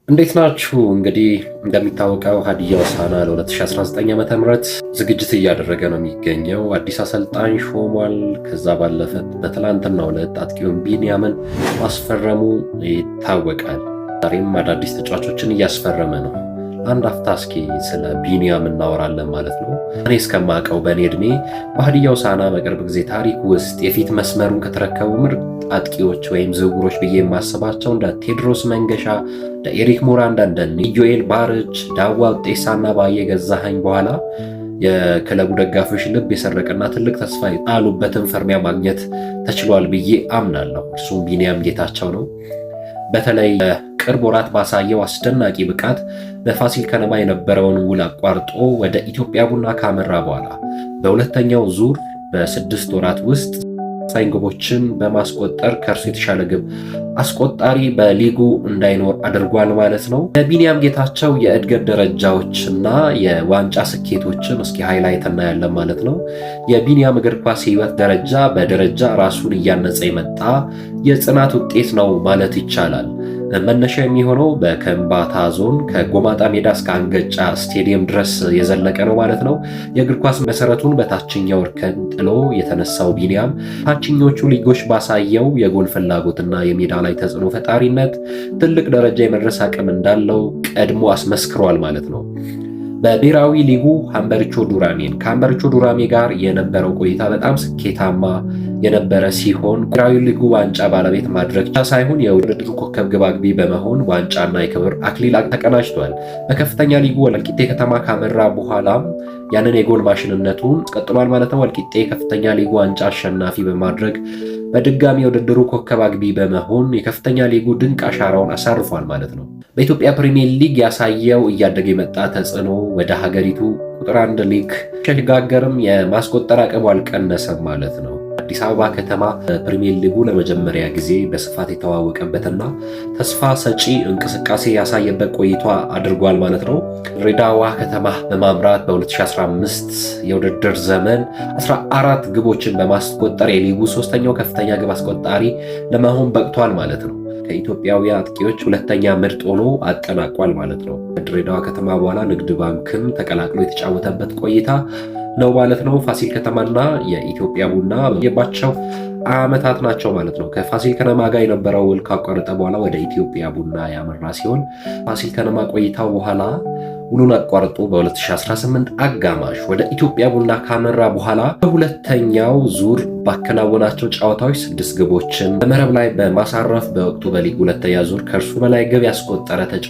እንዴት ናችሁ? እንግዲህ እንደሚታወቀው ሀዲያ ሆሳዕና ለ2019 ዓ.ም ዝግጅት እያደረገ ነው የሚገኘው። አዲስ አሰልጣኝ ሾሟል። ከዛ ባለፈ በትላንትናው ዕለት አጥቂውን ቢኒያምን ማስፈረሙ ይታወቃል። ዛሬም አዳዲስ ተጫዋቾችን እያስፈረመ ነው። አንድ አፍታ እስኪ ስለ ቢኒያም እናወራለን ማለት ነው። እኔ እስከማውቀው በእኔ ዕድሜ በሀዲያ ሆሳዕና በቅርብ ጊዜ ታሪክ ውስጥ የፊት መስመሩን ከተረከቡ ምርጥ አጥቂዎች ወይም ዝውውሮች ብዬ የማስባቸው እንደ ቴዎድሮስ መንገሻ፣ እንደ ኤሪክ ሞራንዳ፣ እንደ ኢዮኤል ባርች፣ ዳዋ ውጤሳና ባየ ገዛኸኝ በኋላ የክለቡ ደጋፊዎች ልብ የሰረቀና ትልቅ ተስፋ የጣሉበትን ፍርሚያ ማግኘት ተችሏል ብዬ አምናለሁ። እርሱም ቢኒያም ጌታቸው ነው። በተለይ ቅርብ ወራት ባሳየው አስደናቂ ብቃት በፋሲል ከነማ የነበረውን ውል አቋርጦ ወደ ኢትዮጵያ ቡና ካመራ በኋላ በሁለተኛው ዙር በ6 ወራት ውስጥ ሳይን ግቦችን በማስቆጠር ከእርሱ የተሻለ ግብ አስቆጣሪ በሊጉ እንዳይኖር አድርጓል ማለት ነው። የቢኒያም ጌታቸው የእድገት ደረጃዎችና የዋንጫ ስኬቶችን እስኪ ሃይላይት እናያለን ማለት ነው። የቢኒያም እግር ኳስ ህይወት ደረጃ በደረጃ ራሱን እያነጸ የመጣ የጽናት ውጤት ነው ማለት ይቻላል። መነሻ የሚሆነው በከምባታ ዞን ከጎማጣ ሜዳ እስከ አንገጫ ስቴዲየም ድረስ የዘለቀ ነው ማለት ነው። የእግር ኳስ መሰረቱን በታችኛው እርከን ጥሎ የተነሳው ቢኒያም ታችኞቹ ሊጎች ባሳየው የጎል ፍላጎትና የሜዳ ላይ ተጽዕኖ ፈጣሪነት ትልቅ ደረጃ የመድረስ አቅም እንዳለው ቀድሞ አስመስክሯል ማለት ነው። በብሔራዊ ሊጉ ከሀምበሪቾ ዱራሜ ጋር የነበረው ቆይታ በጣም ስኬታማ የነበረ ሲሆን ብሔራዊ ሊጉ ዋንጫ ባለቤት ማድረግ ብቻ ሳይሆን የውድድሩ ኮከብ ግብ አግቢ በመሆን ዋንጫና የክብር አክሊል ተቀናጅቷል። በከፍተኛ ሊጉ ወልቂጤ ከተማ ካመራ በኋላም ያንን የጎል ማሽንነቱን ቀጥሏል ማለት ነው። ወልቂጤ ከፍተኛ ሊጉ ዋንጫ አሸናፊ በማድረግ በድጋሚ የውድድሩ ኮከብ አግቢ በመሆን የከፍተኛ ሊጉ ድንቅ አሻራውን አሳርፏል ማለት ነው። በኢትዮጵያ ፕሪሚየር ሊግ ያሳየው እያደገ የመጣ ተጽዕኖ ወደ ሀገሪቱ ቁጥር 1 ሊግ ሲሸጋገርም የማስቆጠር አቅሙ አልቀነሰም ማለት ነው። አዲስ አበባ ከተማ ፕሪሚየር ሊጉ ለመጀመሪያ ጊዜ በስፋት የተዋወቀበትና ተስፋ ሰጪ እንቅስቃሴ ያሳየበት ቆይታ አድርጓል ማለት ነው። ድሬዳዋ ከተማ በማምራት በ2015 የውድድር ዘመን 14 ግቦችን በማስቆጠር የሊጉ 3ኛው ከፍተኛ ግብ አስቆጣሪ ለመሆን በቅቷል ማለት ነው። ከኢትዮጵያዊ አጥቂዎች 2ኛ ምርጥ ሆኖ አጠናቋል ማለት ነው። ከድሬዳዋ ከተማ በኋላ ንግድ ባንክን ተቀላቅሎ የተጫወተበት ቆይታ ነው ማለት ነው። ፋሲል ከተማና የኢትዮጵያ ቡና የባቸው ዓመታት ናቸው ማለት ነው። ከፋሲል ከነማ ጋር የነበረው ውል ካቋረጠ በኋላ ወደ ኢትዮጵያ ቡና ያመራ ሲሆን ፋሲል ከነማ ቆይታው በኋላ ውሉን አቋርጦ በ2018 አጋማሽ ወደ ኢትዮጵያ ቡና ካመራ በኋላ በሁለተኛው ዙር ባከናወናቸው ጨዋታዎች 6 ግቦችን በመረብ ላይ በማሳረፍ በወቅቱ በሊግ 2ኛ ዙር ከእርሱ በላይ ግብ ያስቆጠረ ተጫዋች